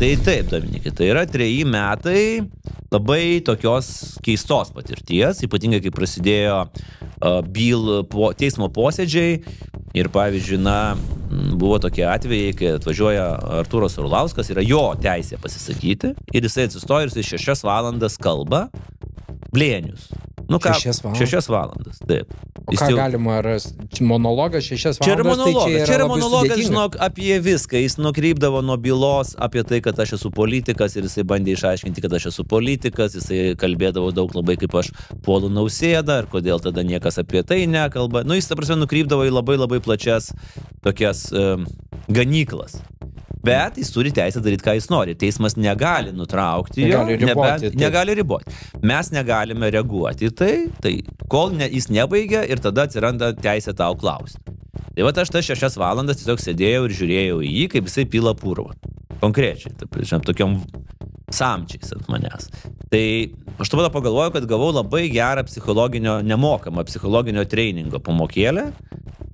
tai taip, Dominikai, tai yra 3 metai labai tokios keistos patirties, ypatingai kai prasidėjo teismo posėdžiai ir, pavyzdžiui, buvo tokie atvejai, kai atvažiuoja Artūras Orlauskas, yra jo teisė pasisakyti ir jisai atsistoja ir jisai 6 valandas kalba, blėnius. 6 valandas, taip. O ką galima rasti? Monologas 6 valandas? Čia yra monologas, žinok, apie viską. Jis nukrypdavo nuo bylos apie tai, kad aš esu politikas ir jisai bandė išaiškinti, kad aš esu politikas. Jisai kalbėdavo daug labai, kaip aš puolu Nausėdą ir kodėl tada niekas apie tai nekalba. Jis, ta prasme, nukrypdavo į labai labai plačias tokias ganyklas. Bet jis turi teisę daryti, ką jis nori. Teismas negali nutraukti jo, negali riboti. Mes negalime reaguoti į tai kol jis nebaigia ir tada atsiranda teisė tau klausti. Tai vat aš tas 6 valandas tiesiog sėdėjau ir žiūrėjau į jį, kaip jisai pila purvą. Konkrečiai, tokiom samčiais ant manęs. Tai aš tada pagalvojau, kad gavau labai gerą nemokamą psichologinio treningo pamokėlę.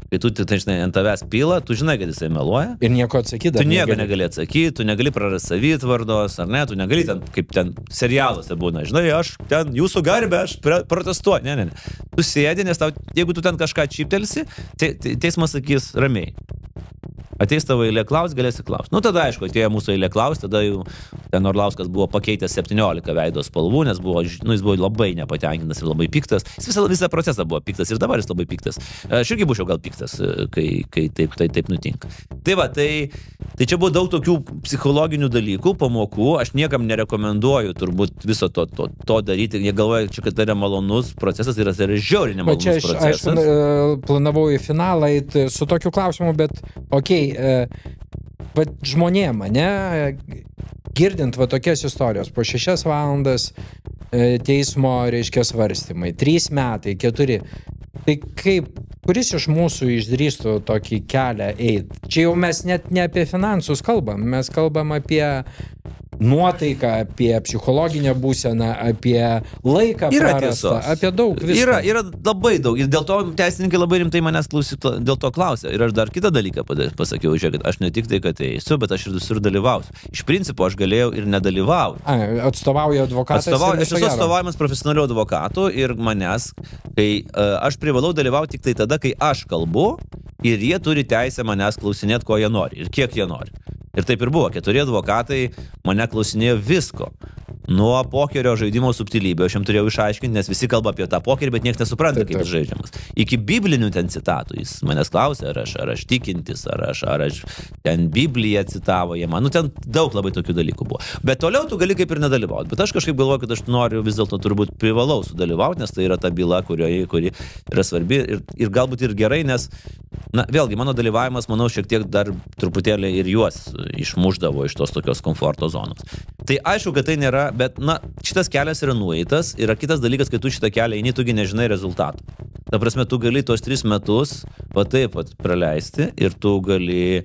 Kai tu, žinai, ant tavęs pila, tu žinai, kad jisai meluoja. Ir nieko atsakyti. Tu nieko negali atsakyti, tu negali prarasti savitvardos, ar ne, tu negali ten, kaip ten serialuose būna, žinai, aš ten jūsų garbę, aš protestuoju. Ne. Tu sėdi, nes tau, jeigu tu ten kažką čiptelsi, teismas sakys ramiai. Ateis tavo eilė klaus, galėsi klaus. Tada, aišku, atėjo mūsų eilė klaus, tada jau ten Orlauskas buvo pakeitęs 17 veido spalvų, nes jis buvo labai nepatenkintas ir labai piktas. Jis visą procesą buvo piktas ir dabar jis labai piktas. Aš irgi būčiau gal piktas, kai taip nutinka. Tai čia buvo daug tokių psichologinių dalykų, pamokų. Aš niekam nerekomenduoju turbūt viso to daryti. Jie galvoja, kad tai yra malonus procesas ir tai yra žiauriai nemalonus procesas. Aš planavau į finalą su tokiu klausimu, bet žmonėm, girdint tokias istorijos, po 6 valandas teismo, reiškia, svarstymai, 3 metai, 4, tai kuris iš mūsų išdrįstų tokį kelią eiti? Čia jau mes net ne apie finansus kalbam, mes kalbam apie nuotaiką, apie psichologinę būseną, apie laiką prarastą, apie daug visko. Yra labai daug. Ir dėl to teisininkai labai rimtai manęs dėl to klausia. Ir aš dar kitą dalyką pasakiau, žiūrėkit, aš ne tik tai, kad eisiu, bet aš ir visur dalyvausiu. Iš principo aš galėjau ir nedalyvauti. Atstovauja advokatas. Aš esu atstovavimas profesionalių advokatų ir manęs, kai aš privalau dalyvauti tik tai tada, kai aš kalbu ir jie turi teisę manęs klausinėti, ko jie nori ir kiek jie nori. Ir taip ir buvo. 4 advokatai mane klausinėjo visko. Nuo pokerio žaidimo subtilybė. Aš jam turėjau išaiškinti, nes visi kalba apie tą pokerį, bet niekas nesupranta, kaip jis žaidžiamas. Iki biblinių ten citatų. Jis manęs klausė, ar aš tikintis, ar aš ten Bibliją citavo. Ten daug labai tokių dalykų buvo. Bet toliau tu gali kaip ir nedalyvauti. Bet aš kažkaip galvoju, kad aš noriu vis dėlto turbūt privalau sudalyvauti, nes tai yra ta byla, kuri yra svarbi ir galbūt ir gerai, nes vėlgi, mano dalyvavimas, manau, šiek tiek dar truputėlį ir juos išmušdavo iš tos tokios komforto zonos. Tai aišku, kad tai nėra, bet, šitas kelias yra nueitas. Yra kitas dalykas, kai tu šitą kelią eini, tugi nežinai rezultatų. Ta prasme, tu gali tos 3 metus taip praleisti ir tu gali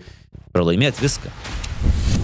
pralaimėti viską.